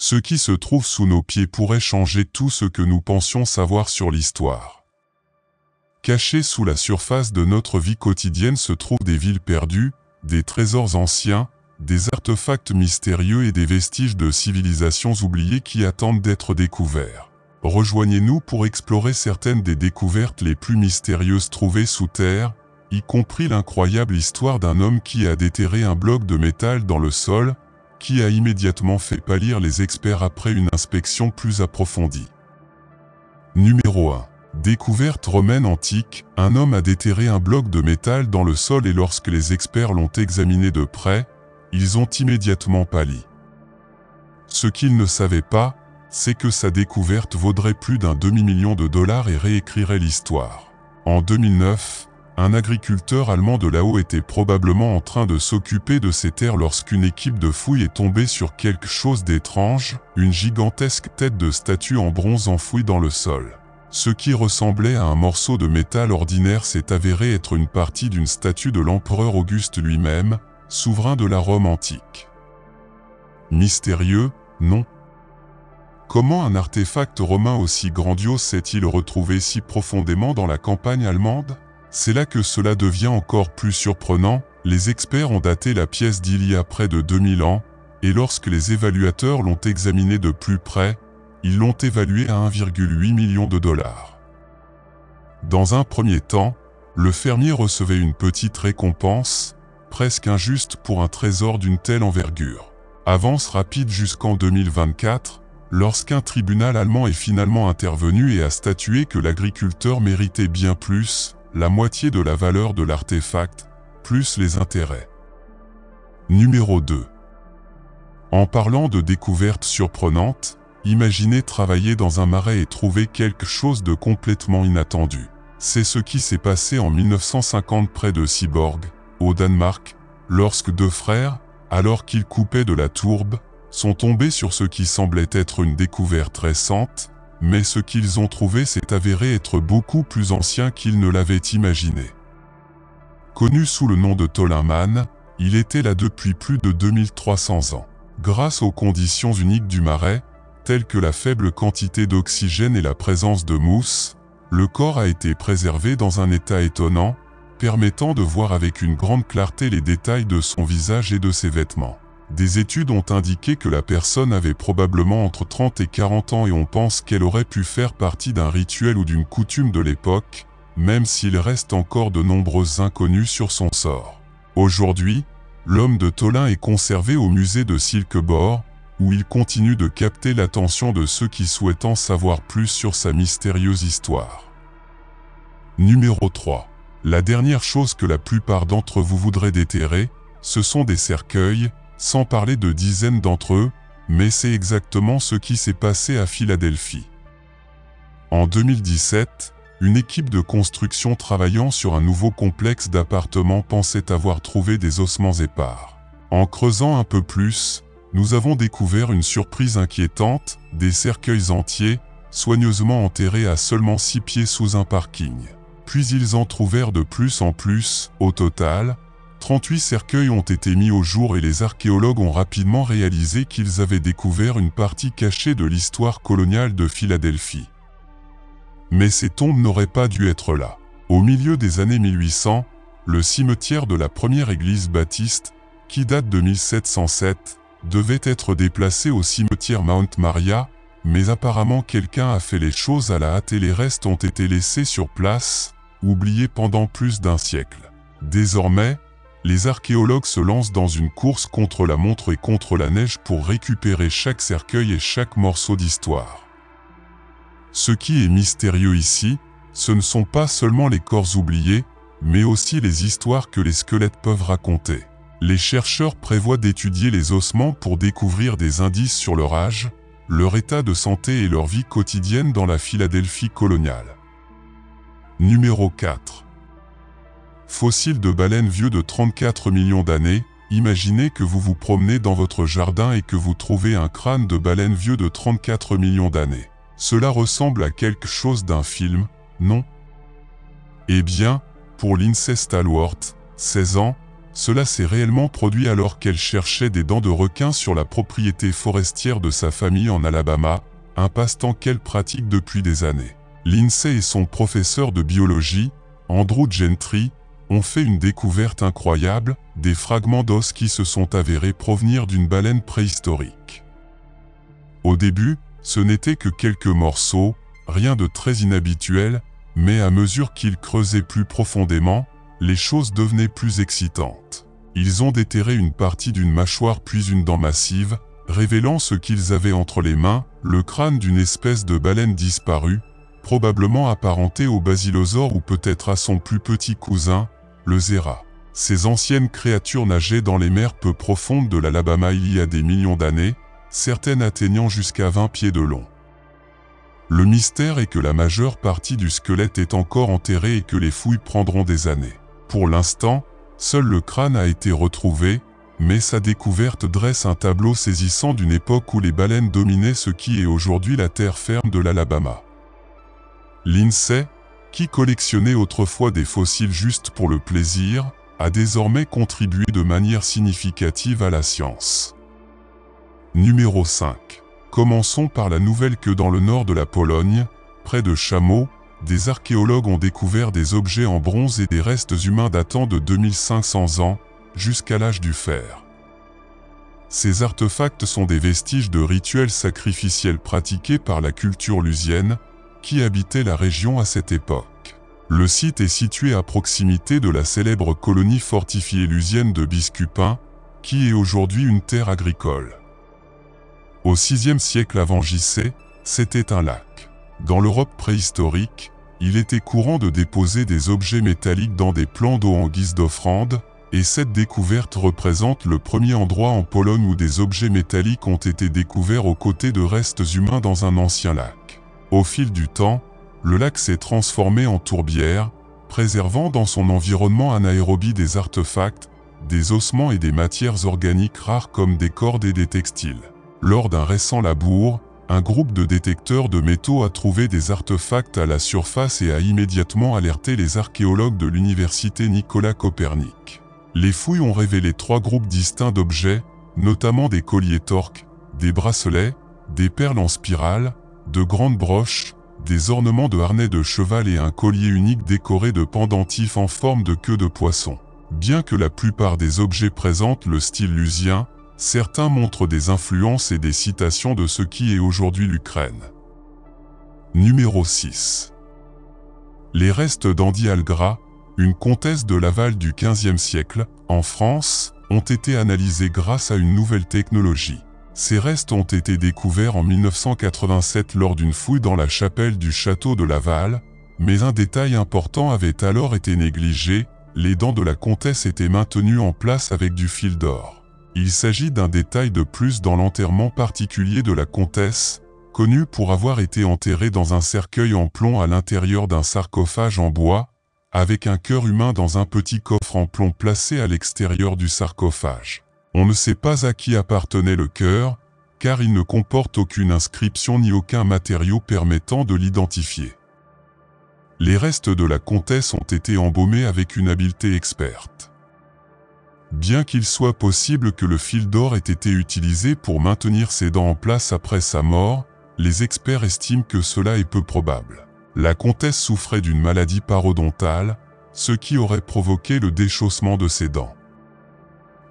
Ce qui se trouve sous nos pieds pourrait changer tout ce que nous pensions savoir sur l'histoire. Cachés sous la surface de notre vie quotidienne se trouvent des villes perdues, des trésors anciens, des artefacts mystérieux et des vestiges de civilisations oubliées qui attendent d'être découverts. Rejoignez-nous pour explorer certaines des découvertes les plus mystérieuses trouvées sous terre, y compris l'incroyable histoire d'un homme qui a déterré un bloc de métal dans le sol, qui a immédiatement fait pâlir les experts après une inspection plus approfondie. Numéro 1. Découverte romaine antique, un homme a déterré un bloc de métal dans le sol et lorsque les experts l'ont examiné de près, ils ont immédiatement pâli. Ce qu'ils ne savaient pas, c'est que sa découverte vaudrait plus d'un demi-million de dollars et réécrirait l'histoire. En 2009, un agriculteur allemand de là-haut était probablement en train de s'occuper de ses terres lorsqu'une équipe de fouilles est tombée sur quelque chose d'étrange, une gigantesque tête de statue en bronze enfouie dans le sol. Ce qui ressemblait à un morceau de métal ordinaire s'est avéré être une partie d'une statue de l'empereur Auguste lui-même, souverain de la Rome antique. Mystérieux, non? Comment un artefact romain aussi grandiose s'est-il retrouvé si profondément dans la campagne allemande? C'est là que cela devient encore plus surprenant. Les experts ont daté la pièce d'il y a près de 2000 ans, et lorsque les évaluateurs l'ont examinée de plus près, ils l'ont évaluée à 1,8 million de dollars. Dans un premier temps, le fermier recevait une petite récompense, presque injuste pour un trésor d'une telle envergure. Avance rapide jusqu'en 2024, lorsqu'un tribunal allemand est finalement intervenu et a statué que l'agriculteur méritait bien plus, la moitié de la valeur de l'artefact, plus les intérêts. Numéro 2. En parlant de découvertes surprenantes, imaginez travailler dans un marais et trouver quelque chose de complètement inattendu. C'est ce qui s'est passé en 1950 près de Seaborg, au Danemark, lorsque deux frères, alors qu'ils coupaient de la tourbe, sont tombés sur ce qui semblait être une découverte récente, mais ce qu'ils ont trouvé s'est avéré être beaucoup plus ancien qu'ils ne l'avaient imaginé. Connu sous le nom de Tollenman, il était là depuis plus de 2300 ans. Grâce aux conditions uniques du marais, telles que la faible quantité d'oxygène et la présence de mousse, le corps a été préservé dans un état étonnant, permettant de voir avec une grande clarté les détails de son visage et de ses vêtements. Des études ont indiqué que la personne avait probablement entre 30 et 40 ans et on pense qu'elle aurait pu faire partie d'un rituel ou d'une coutume de l'époque, même s'il reste encore de nombreuses inconnues sur son sort. Aujourd'hui, l'homme de Tollen est conservé au musée de Silkeborg, où il continue de capter l'attention de ceux qui souhaitent en savoir plus sur sa mystérieuse histoire. Numéro 3. La dernière chose que la plupart d'entre vous voudraient déterrer, ce sont des cercueils, sans parler de dizaines d'entre eux, mais c'est exactement ce qui s'est passé à Philadelphie. En 2017, une équipe de construction travaillant sur un nouveau complexe d'appartements pensait avoir trouvé des ossements épars. En creusant un peu plus, nous avons découvert une surprise inquiétante, des cercueils entiers, soigneusement enterrés à seulement 6 pieds sous un parking. Puis ils en trouvèrent de plus en plus. Au total, 38 cercueils ont été mis au jour et les archéologues ont rapidement réalisé qu'ils avaient découvert une partie cachée de l'histoire coloniale de Philadelphie. Mais ces tombes n'auraient pas dû être là. Au milieu des années 1800, le cimetière de la première église baptiste, qui date de 1707, devait être déplacé au cimetière Mount Maria, mais apparemment quelqu'un a fait les choses à la hâte et les restes ont été laissés sur place, oubliés pendant plus d'un siècle. Désormais, les archéologues se lancent dans une course contre la montre et contre la neige pour récupérer chaque cercueil et chaque morceau d'histoire. Ce qui est mystérieux ici, ce ne sont pas seulement les corps oubliés, mais aussi les histoires que les squelettes peuvent raconter. Les chercheurs prévoient d'étudier les ossements pour découvrir des indices sur leur âge, leur état de santé et leur vie quotidienne dans la Philadelphie coloniale. Numéro 4. Fossile de baleine vieux de 34 millions d'années. Imaginez que vous vous promenez dans votre jardin et que vous trouvez un crâne de baleine vieux de 34 millions d'années. Cela ressemble à quelque chose d'un film, non? Eh bien, pour Lindsay Stallworth, 16 ans, cela s'est réellement produit alors qu'elle cherchait des dents de requin sur la propriété forestière de sa famille en Alabama, un passe-temps qu'elle pratique depuis des années. Lindsay et son professeur de biologie, Andrew Gentry, ont fait une découverte incroyable, des fragments d'os qui se sont avérés provenir d'une baleine préhistorique. Au début, ce n'était que quelques morceaux, rien de très inhabituel, mais à mesure qu'ils creusaient plus profondément, les choses devenaient plus excitantes. Ils ont déterré une partie d'une mâchoire puis une dent massive, révélant ce qu'ils avaient entre les mains, le crâne d'une espèce de baleine disparue, probablement apparentée au basilosaure ou peut-être à son plus petit cousin, le zéra. Ces anciennes créatures nageaient dans les mers peu profondes de l'Alabama il y a des millions d'années, certaines atteignant jusqu'à 20 pieds de long. Le mystère est que la majeure partie du squelette est encore enterrée et que les fouilles prendront des années. Pour l'instant, seul le crâne a été retrouvé, mais sa découverte dresse un tableau saisissant d'une époque où les baleines dominaient ce qui est aujourd'hui la terre ferme de l'Alabama. Lindsay, qui collectionnait autrefois des fossiles juste pour le plaisir, a désormais contribué de manière significative à la science. Numéro 5. Commençons par la nouvelle que dans le nord de la Pologne, près de Chameau, des archéologues ont découvert des objets en bronze et des restes humains datant de 2500 ans, jusqu'à l'âge du fer. Ces artefacts sont des vestiges de rituels sacrificiels pratiqués par la culture lusienne, qui habitait la région à cette époque. Le site est situé à proximité de la célèbre colonie fortifiée lusienne de Biskupin, qui est aujourd'hui une terre agricole. Au VIe siècle avant JC, c'était un lac. Dans l'Europe préhistorique, il était courant de déposer des objets métalliques dans des plans d'eau en guise d'offrande, et cette découverte représente le premier endroit en Pologne où des objets métalliques ont été découverts aux côtés de restes humains dans un ancien lac. Au fil du temps, le lac s'est transformé en tourbière, préservant dans son environnement anaérobie des artefacts, des ossements et des matières organiques rares comme des cordes et des textiles. Lors d'un récent labour, un groupe de détecteurs de métaux a trouvé des artefacts à la surface et a immédiatement alerté les archéologues de l'université Nicolas Copernic. Les fouilles ont révélé 3 groupes distincts d'objets, notamment des colliers torques, des bracelets, des perles en spirale, de grandes broches, des ornements de harnais de cheval et un collier unique décoré de pendentifs en forme de queue de poisson. Bien que la plupart des objets présentent le style lusien, certains montrent des influences et des citations de ce qui est aujourd'hui l'Ukraine. Numéro 6. Les restes d'Andy Algra, une comtesse de Laval du XVe siècle, en France, ont été analysés grâce à une nouvelle technologie. Ces restes ont été découverts en 1987 lors d'une fouille dans la chapelle du château de Laval, mais un détail important avait alors été négligé, les dents de la comtesse étaient maintenues en place avec du fil d'or. Il s'agit d'un détail de plus dans l'enterrement particulier de la comtesse, connue pour avoir été enterrée dans un cercueil en plomb à l'intérieur d'un sarcophage en bois, avec un cœur humain dans un petit coffre en plomb placé à l'extérieur du sarcophage. On ne sait pas à qui appartenait le cœur, car il ne comporte aucune inscription ni aucun matériau permettant de l'identifier. Les restes de la comtesse ont été embaumés avec une habileté experte. Bien qu'il soit possible que le fil d'or ait été utilisé pour maintenir ses dents en place après sa mort, les experts estiment que cela est peu probable. La comtesse souffrait d'une maladie parodontale, ce qui aurait provoqué le déchaussement de ses dents.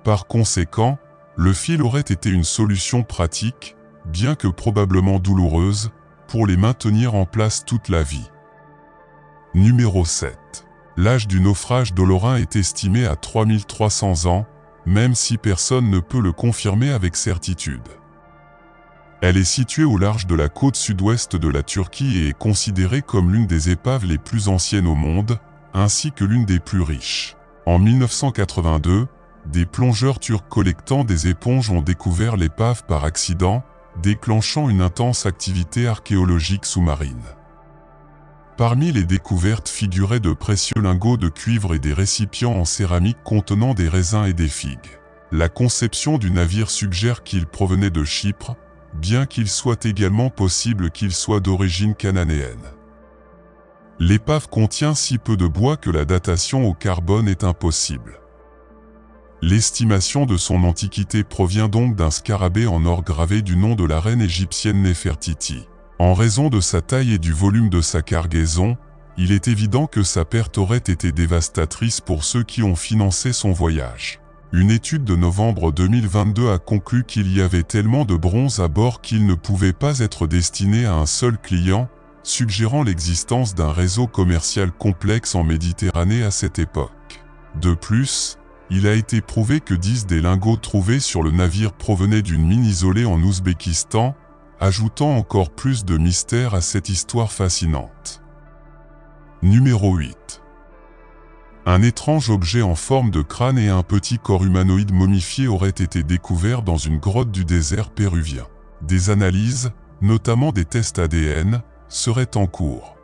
Par conséquent, le fil aurait été une solution pratique, bien que probablement douloureuse, pour les maintenir en place toute la vie. Numéro 7. L'âge du naufrage d'Olorin est estimé à 3300 ans, même si personne ne peut le confirmer avec certitude. Elle est située au large de la côte sud-ouest de la Turquie et est considérée comme l'une des épaves les plus anciennes au monde, ainsi que l'une des plus riches. En 1982, des plongeurs turcs collectant des éponges ont découvert l'épave par accident, déclenchant une intense activité archéologique sous-marine. Parmi les découvertes figuraient de précieux lingots de cuivre et des récipients en céramique contenant des raisins et des figues. La conception du navire suggère qu'il provenait de Chypre, bien qu'il soit également possible qu'il soit d'origine cananéenne. L'épave contient si peu de bois que la datation au carbone est impossible. L'estimation de son antiquité provient donc d'un scarabée en or gravé du nom de la reine égyptienne Néfertiti. En raison de sa taille et du volume de sa cargaison, il est évident que sa perte aurait été dévastatrice pour ceux qui ont financé son voyage. Une étude de novembre 2022 a conclu qu'il y avait tellement de bronze à bord qu'il ne pouvait pas être destiné à un seul client, suggérant l'existence d'un réseau commercial complexe en Méditerranée à cette époque. De plus, il a été prouvé que 10 des lingots trouvés sur le navire provenaient d'une mine isolée en Ouzbékistan, ajoutant encore plus de mystère à cette histoire fascinante. Numéro 8. Un étrange objet en forme de crâne et un petit corps humanoïde momifié auraient été découverts dans une grotte du désert péruvien. Des analyses, notamment des tests ADN, seraient en cours.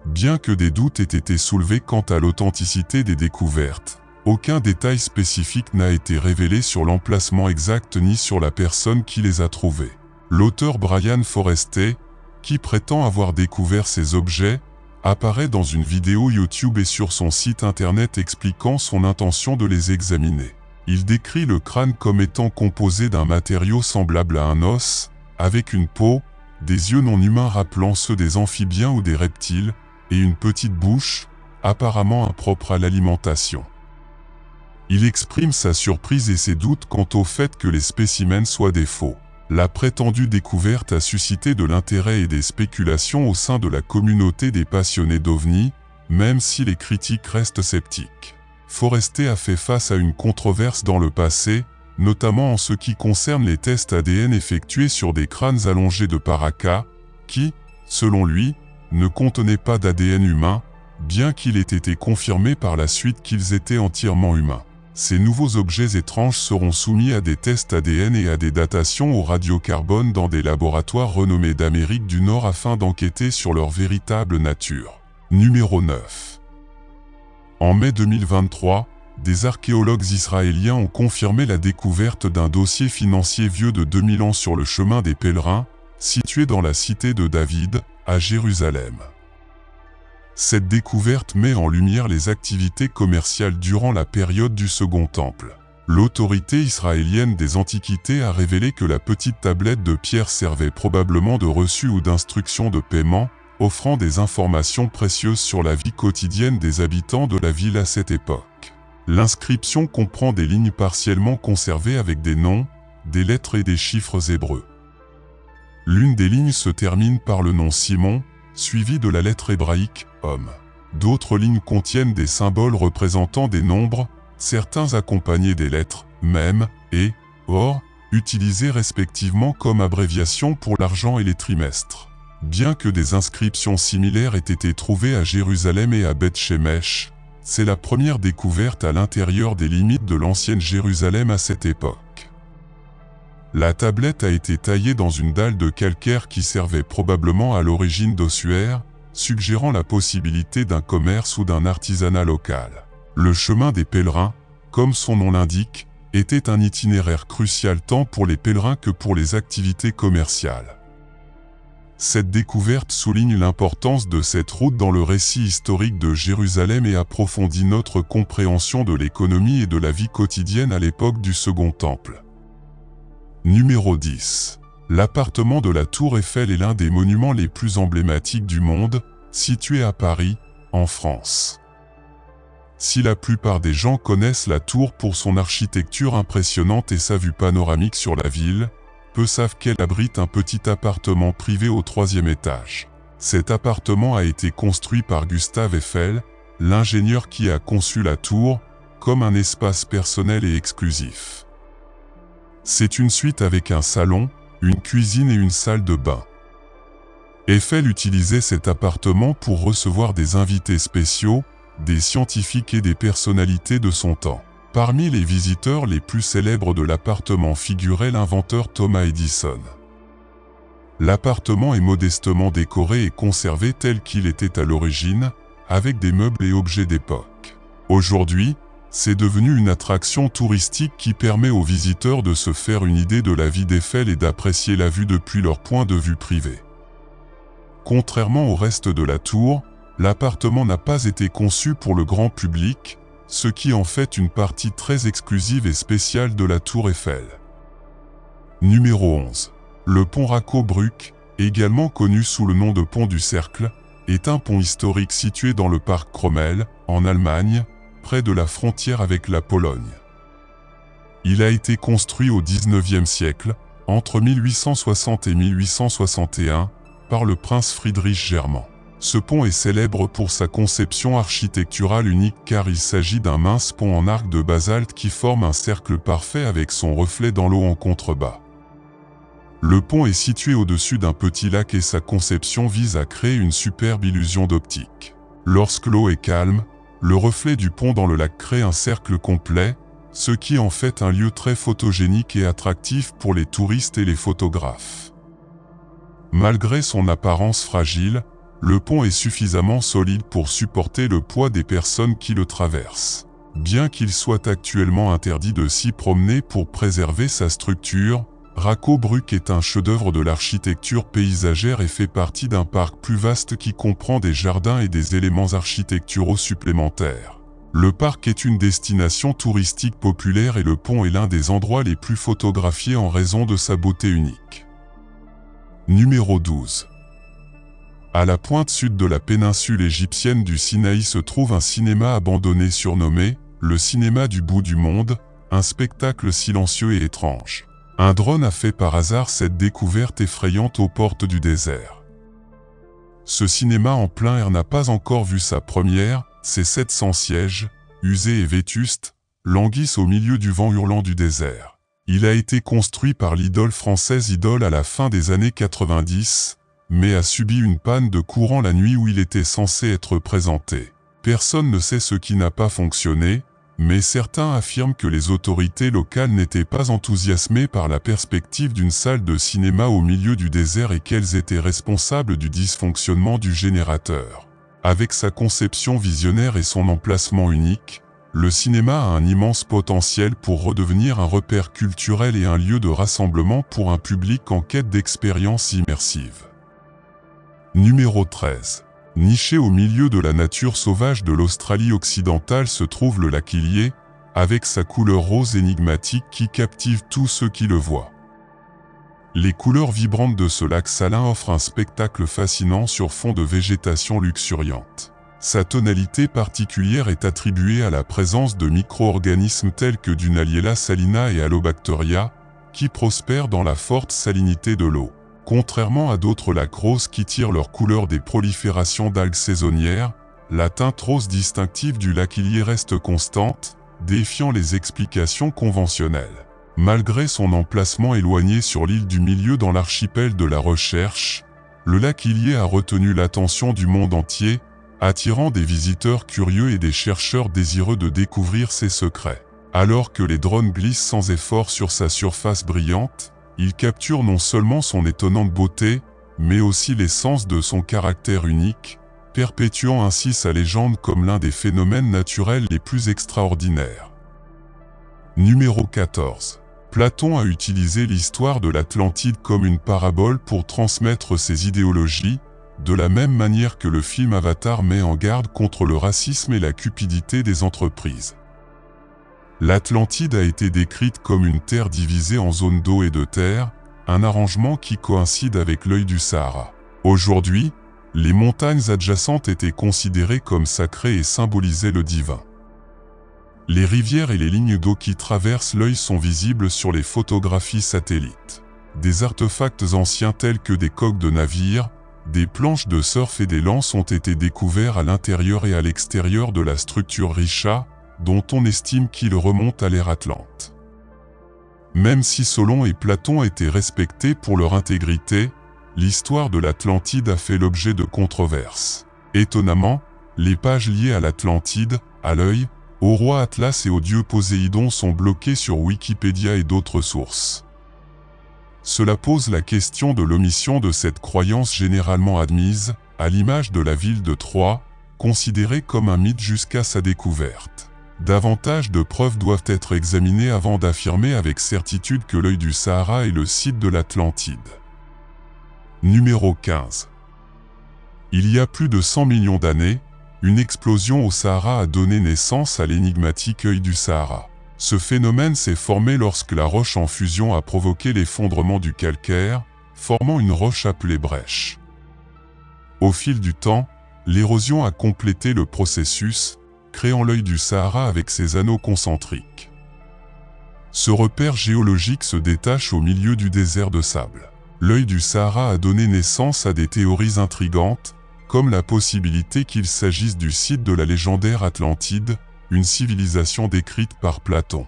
Bien que des doutes aient été soulevés quant à l'authenticité des découvertes, aucun détail spécifique n'a été révélé sur l'emplacement exact ni sur la personne qui les a trouvés. L'auteur Brian Forrester, qui prétend avoir découvert ces objets, apparaît dans une vidéo YouTube et sur son site internet expliquant son intention de les examiner. Il décrit le crâne comme étant composé d'un matériau semblable à un os, avec une peau, des yeux non humains rappelant ceux des amphibiens ou des reptiles, et une petite bouche, apparemment impropre à l'alimentation. Il exprime sa surprise et ses doutes quant au fait que les spécimens soient des faux. La prétendue découverte a suscité de l'intérêt et des spéculations au sein de la communauté des passionnés d'OVNI, même si les critiques restent sceptiques. Forrester a fait face à une controverse dans le passé, notamment en ce qui concerne les tests ADN effectués sur des crânes allongés de Paracas, qui, selon lui, ne contenaient pas d'ADN humain, bien qu'il ait été confirmé par la suite qu'ils étaient entièrement humains. Ces nouveaux objets étranges seront soumis à des tests ADN et à des datations au radiocarbone dans des laboratoires renommés d'Amérique du Nord afin d'enquêter sur leur véritable nature. Numéro 9. En mai 2023, des archéologues israéliens ont confirmé la découverte d'un dossier financier vieux de 2000 ans sur le chemin des pèlerins, situé dans la cité de David, à Jérusalem. Cette découverte met en lumière les activités commerciales durant la période du Second Temple. L'autorité israélienne des Antiquités a révélé que la petite tablette de pierre servait probablement de reçu ou d'instruction de paiement, offrant des informations précieuses sur la vie quotidienne des habitants de la ville à cette époque. L'inscription comprend des lignes partiellement conservées avec des noms, des lettres et des chiffres hébreux. L'une des lignes se termine par le nom Simon, suivi de la lettre hébraïque homme. D'autres lignes contiennent des symboles représentant des nombres, certains accompagnés des lettres mem et or, utilisées respectivement comme abréviation pour l'argent et les trimestres. Bien que des inscriptions similaires aient été trouvées à Jérusalem et à Beth-Shemesh, c'est la première découverte à l'intérieur des limites de l'ancienne Jérusalem à cette époque. La tablette a été taillée dans une dalle de calcaire qui servait probablement à l'origine d'ossuaire, suggérant la possibilité d'un commerce ou d'un artisanat local. Le chemin des pèlerins, comme son nom l'indique, était un itinéraire crucial tant pour les pèlerins que pour les activités commerciales. Cette découverte souligne l'importance de cette route dans le récit historique de Jérusalem et approfondit notre compréhension de l'économie et de la vie quotidienne à l'époque du Second Temple. Numéro 10. L'appartement de la Tour Eiffel est l'un des monuments les plus emblématiques du monde, situé à Paris, en France. Si la plupart des gens connaissent la tour pour son architecture impressionnante et sa vue panoramique sur la ville, peu savent qu'elle abrite un petit appartement privé au 3e étage. Cet appartement a été construit par Gustave Eiffel, l'ingénieur qui a conçu la tour, comme un espace personnel et exclusif. C'est une suite avec un salon, une cuisine et une salle de bain. Eiffel utilisait cet appartement pour recevoir des invités spéciaux, des scientifiques et des personnalités de son temps. Parmi les visiteurs les plus célèbres de l'appartement figurait l'inventeur Thomas Edison. L'appartement est modestement décoré et conservé tel qu'il était à l'origine, avec des meubles et objets d'époque. Aujourd'hui, c'est devenu une attraction touristique qui permet aux visiteurs de se faire une idée de la vie d'Eiffel et d'apprécier la vue depuis leur point de vue privé. Contrairement au reste de la tour, l'appartement n'a pas été conçu pour le grand public, ce qui en fait une partie très exclusive et spéciale de la Tour Eiffel. Numéro 11. Le pont Racco-Bruck, également connu sous le nom de pont du Cercle, est un pont historique situé dans le parc Krömel, en Allemagne, près de la frontière avec la Pologne. Il a été construit au XIXe siècle, entre 1860 et 1861, par le prince Friedrich Germain. Ce pont est célèbre pour sa conception architecturale unique car il s'agit d'un mince pont en arc de basalte qui forme un cercle parfait avec son reflet dans l'eau en contrebas. Le pont est situé au-dessus d'un petit lac et sa conception vise à créer une superbe illusion d'optique. Lorsque l'eau est calme, le reflet du pont dans le lac crée un cercle complet, ce qui en fait un lieu très photogénique et attractif pour les touristes et les photographes. Malgré son apparence fragile, le pont est suffisamment solide pour supporter le poids des personnes qui le traversent. Bien qu'il soit actuellement interdit de s'y promener pour préserver sa structure, Racco-Bruck est un chef-d'œuvre de l'architecture paysagère et fait partie d'un parc plus vaste qui comprend des jardins et des éléments architecturaux supplémentaires. Le parc est une destination touristique populaire et le pont est l'un des endroits les plus photographiés en raison de sa beauté unique. Numéro 12. À la pointe sud de la péninsule égyptienne du Sinaï se trouve un cinéma abandonné surnommé « Le cinéma du bout du monde », un spectacle silencieux et étrange. Un drone a fait par hasard cette découverte effrayante aux portes du désert. Ce cinéma en plein air n'a pas encore vu sa première, ses 700 sièges, usés et vétustes, languissent au milieu du vent hurlant du désert. Il a été construit par l'idole française Idol à la fin des années 90, mais a subi une panne de courant la nuit où il était censé être présenté. Personne ne sait ce qui n'a pas fonctionné, mais certains affirment que les autorités locales n'étaient pas enthousiasmées par la perspective d'une salle de cinéma au milieu du désert et qu'elles étaient responsables du dysfonctionnement du générateur. Avec sa conception visionnaire et son emplacement unique, le cinéma a un immense potentiel pour redevenir un repère culturel et un lieu de rassemblement pour un public en quête d'expériences immersives. Numéro 13. Niché au milieu de la nature sauvage de l'Australie occidentale se trouve le lac Illier, avec sa couleur rose énigmatique qui captive tous ceux qui le voient. Les couleurs vibrantes de ce lac salin offrent un spectacle fascinant sur fond de végétation luxuriante. Sa tonalité particulière est attribuée à la présence de micro-organismes tels que Dunaliella salina et Allobacteria, qui prospèrent dans la forte salinité de l'eau. Contrairement à d'autres lacs roses qui tirent leur couleur des proliférations d'algues saisonnières, la teinte rose distinctive du lac Illier reste constante, défiant les explications conventionnelles. Malgré son emplacement éloigné sur l'île du Milieu dans l'archipel de la Recherche, le lac Illier a retenu l'attention du monde entier, attirant des visiteurs curieux et des chercheurs désireux de découvrir ses secrets. Alors que les drones glissent sans effort sur sa surface brillante, ils capturent non seulement son étonnante beauté, mais aussi l'essence de son caractère unique, perpétuant ainsi sa légende comme l'un des phénomènes naturels les plus extraordinaires. Numéro 14. Platon a utilisé l'histoire de l'Atlantide comme une parabole pour transmettre ses idéologies, de la même manière que le film Avatar met en garde contre le racisme et la cupidité des entreprises. L'Atlantide a été décrite comme une terre divisée en zones d'eau et de terre, un arrangement qui coïncide avec l'œil du Sahara. Aujourd'hui, les montagnes adjacentes étaient considérées comme sacrées et symbolisaient le divin. Les rivières et les lignes d'eau qui traversent l'œil sont visibles sur les photographies satellites. Des artefacts anciens tels que des coques de navires, des planches de surf et des lances ont été découverts à l'intérieur et à l'extérieur de la structure Risha, dont on estime qu'il remonte à l'ère Atlante. Même si Solon et Platon étaient respectés pour leur intégrité, l'histoire de l'Atlantide a fait l'objet de controverses. Étonnamment, les pages liées à l'Atlantide, à l'œil, au roi Atlas et au dieu Poséidon sont bloquées sur Wikipédia et d'autres sources. Cela pose la question de l'omission de cette croyance généralement admise, à l'image de la ville de Troie, considérée comme un mythe jusqu'à sa découverte. Davantage de preuves doivent être examinées avant d'affirmer avec certitude que l'œil du Sahara est le site de l'Atlantide. Numéro 15. Il y a plus de 100 millions d'années, Une explosion au Sahara a donné naissance à l'énigmatique œil du Sahara. Ce phénomène s'est formé lorsque la roche en fusion a provoqué l'effondrement du calcaire, formant une roche appelée brèche. Au fil du temps, l'érosion a complété le processus, créant l'œil du Sahara avec ses anneaux concentriques. Ce repère géologique se détache au milieu du désert de sable. L'œil du Sahara a donné naissance à des théories intrigantes, comme la possibilité qu'il s'agisse du site de la légendaire Atlantide, une civilisation décrite par Platon.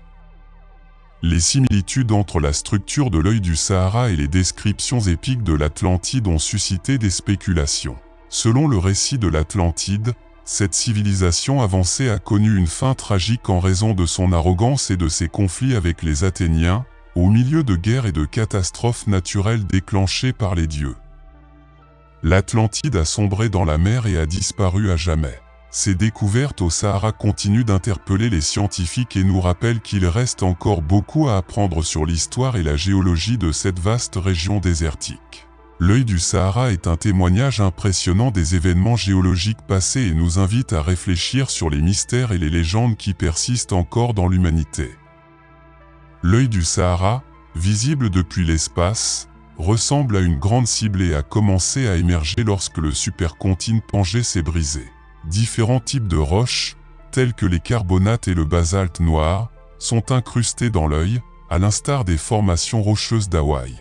Les similitudes entre la structure de l'œil du Sahara et les descriptions épiques de l'Atlantide ont suscité des spéculations. Selon le récit de l'Atlantide, cette civilisation avancée a connu une fin tragique en raison de son arrogance et de ses conflits avec les Athéniens, au milieu de guerres et de catastrophes naturelles déclenchées par les dieux. L'Atlantide a sombré dans la mer et a disparu à jamais. Ces découvertes au Sahara continuent d'interpeller les scientifiques et nous rappellent qu'il reste encore beaucoup à apprendre sur l'histoire et la géologie de cette vaste région désertique. L'œil du Sahara est un témoignage impressionnant des événements géologiques passés et nous invite à réfléchir sur les mystères et les légendes qui persistent encore dans l'humanité. L'œil du Sahara, visible depuis l'espace, ressemble à une grande cible et a commencé à émerger lorsque le supercontinent Pangée s'est brisé. Différents types de roches, tels que les carbonates et le basalte noir, sont incrustés dans l'œil, à l'instar des formations rocheuses d'Hawaï.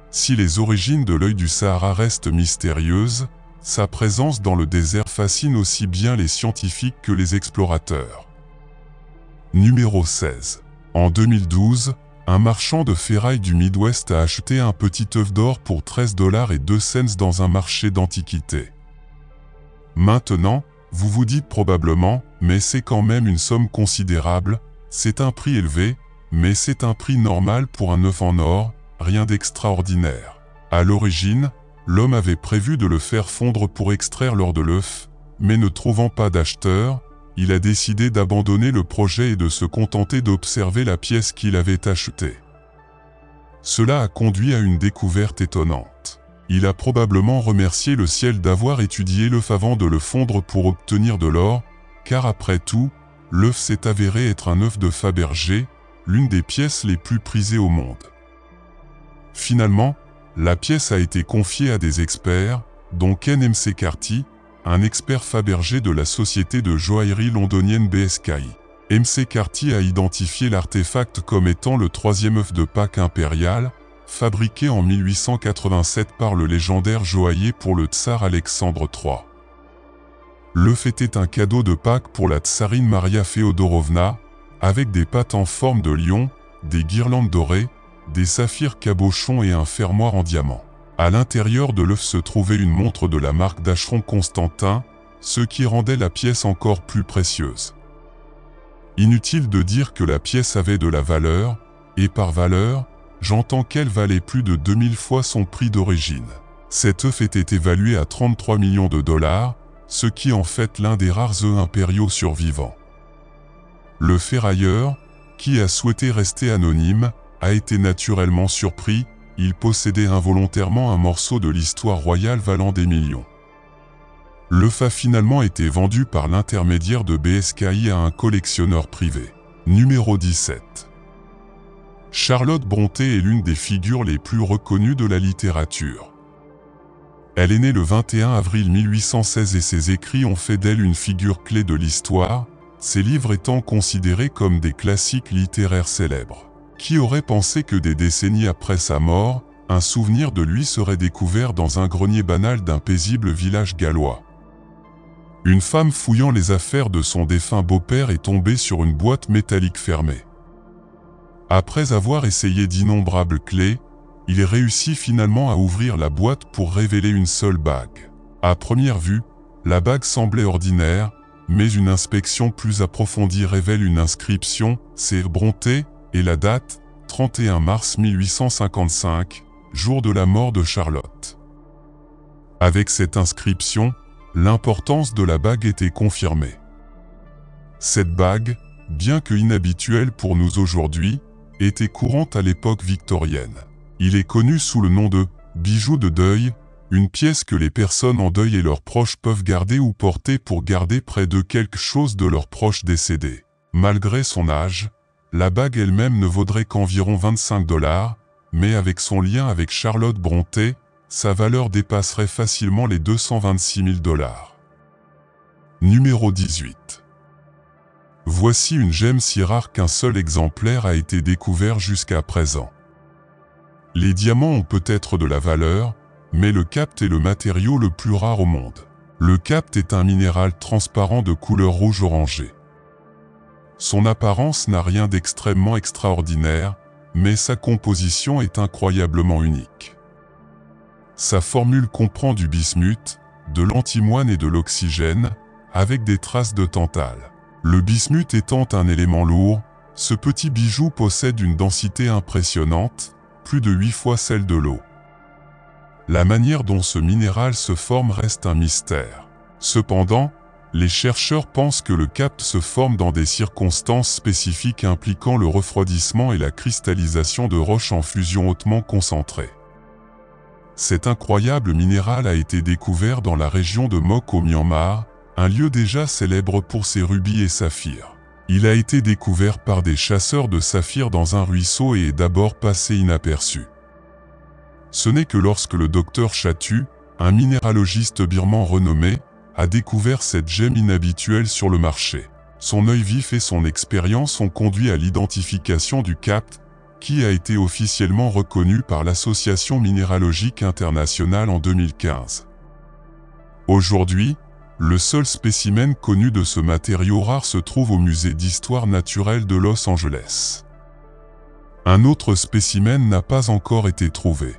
Si les origines de l'œil du Sahara restent mystérieuses, sa présence dans le désert fascine aussi bien les scientifiques que les explorateurs. Numéro 16. En 2012, un marchand de ferraille du Midwest a acheté un petit œuf d'or pour 13,02 $ dans un marché d'antiquités. Maintenant, vous vous dites probablement, mais c'est quand même une somme considérable, c'est un prix élevé, mais c'est un prix normal pour un œuf en or, rien d'extraordinaire. À l'origine, l'homme avait prévu de le faire fondre pour extraire l'or de l'œuf, mais ne trouvant pas d'acheteur, il a décidé d'abandonner le projet et de se contenter d'observer la pièce qu'il avait achetée. Cela a conduit à une découverte étonnante. Il a probablement remercié le ciel d'avoir étudié l'œuf avant de le fondre pour obtenir de l'or, car après tout, l'œuf s'est avéré être un œuf de Fabergé, l'une des pièces les plus prisées au monde. Finalement, la pièce a été confiée à des experts, dont Ken McCarthy, un expert Fabergé de la société de joaillerie londonienne BSKI. McCarthy a identifié l'artefact comme étant le troisième œuf de Pâques impérial, fabriqué en 1887 par le légendaire joaillier pour le tsar Alexandre III. L'œuf était un cadeau de Pâques pour la tsarine Maria Féodorovna, avec des pattes en forme de lion, des guirlandes dorées, des saphirs cabochons et un fermoir en diamant. À l'intérieur de l'œuf se trouvait une montre de la marque d'Acheron Constantin, ce qui rendait la pièce encore plus précieuse. Inutile de dire que la pièce avait de la valeur, et par valeur, j'entends qu'elle valait plus de 2000 fois son prix d'origine. Cet œuf était évalué à 33 millions de $, ce qui en fait l'un des rares œufs impériaux survivants. Le ferrailleur, qui a souhaité rester anonyme, a été naturellement surpris, il possédait involontairement un morceau de l'histoire royale valant des millions. L'œuf a finalement été vendu par l'intermédiaire de BSKI à un collectionneur privé. Numéro 17. Charlotte Brontë est l'une des figures les plus reconnues de la littérature. Elle est née le 21 avril 1816 et ses écrits ont fait d'elle une figure clé de l'histoire, ses livres étant considérés comme des classiques littéraires célèbres. Qui aurait pensé que des décennies après sa mort, un souvenir de lui serait découvert dans un grenier banal d'un paisible village gallois? Une femme fouillant les affaires de son défunt beau-père est tombée sur une boîte métallique fermée. Après avoir essayé d'innombrables clés, il réussit finalement à ouvrir la boîte pour révéler une seule bague. À première vue, la bague semblait ordinaire, mais une inspection plus approfondie révèle une inscription, c'est Brontë, et la date, 31 mars 1855, jour de la mort de Charlotte. Avec cette inscription, l'importance de la bague était confirmée. Cette bague, bien que inhabituelle pour nous aujourd'hui, était courante à l'époque victorienne. Il est connu sous le nom de « bijou de deuil », Une pièce que les personnes en deuil et leurs proches peuvent garder ou porter pour garder près d'eux quelque chose de leurs proches décédés. Malgré son âge, la bague elle-même ne vaudrait qu'environ 25 $, mais avec son lien avec Charlotte Brontë, sa valeur dépasserait facilement les 226 000 $. Numéro 18. Voici une gemme si rare qu'un seul exemplaire a été découvert jusqu'à présent. Les diamants ont peut-être de la valeur, mais le capt est le matériau le plus rare au monde. Le capt est un minéral transparent de couleur rouge orangé. Son apparence n'a rien d'extrêmement extraordinaire, mais sa composition est incroyablement unique. Sa formule comprend du bismuth, de l'antimoine et de l'oxygène, avec des traces de tantale. Le bismuth étant un élément lourd, ce petit bijou possède une densité impressionnante, plus de 8 fois celle de l'eau. La manière dont ce minéral se forme reste un mystère. Cependant, les chercheurs pensent que le capt se forme dans des circonstances spécifiques impliquant le refroidissement et la cristallisation de roches en fusion hautement concentrées. Cet incroyable minéral a été découvert dans la région de Mok au Myanmar, un lieu déjà célèbre pour ses rubis et saphirs. Il a été découvert par des chasseurs de saphirs dans un ruisseau et est d'abord passé inaperçu. Ce n'est que lorsque le docteur Chatu, un minéralogiste birman renommé, a découvert cette gemme inhabituelle sur le marché. Son œil vif et son expérience ont conduit à l'identification du capt, qui a été officiellement reconnu par l'Association minéralogique internationale en 2015. Aujourd'hui, le seul spécimen connu de ce matériau rare se trouve au musée d'histoire naturelle de Los Angeles. Un autre spécimen n'a pas encore été trouvé.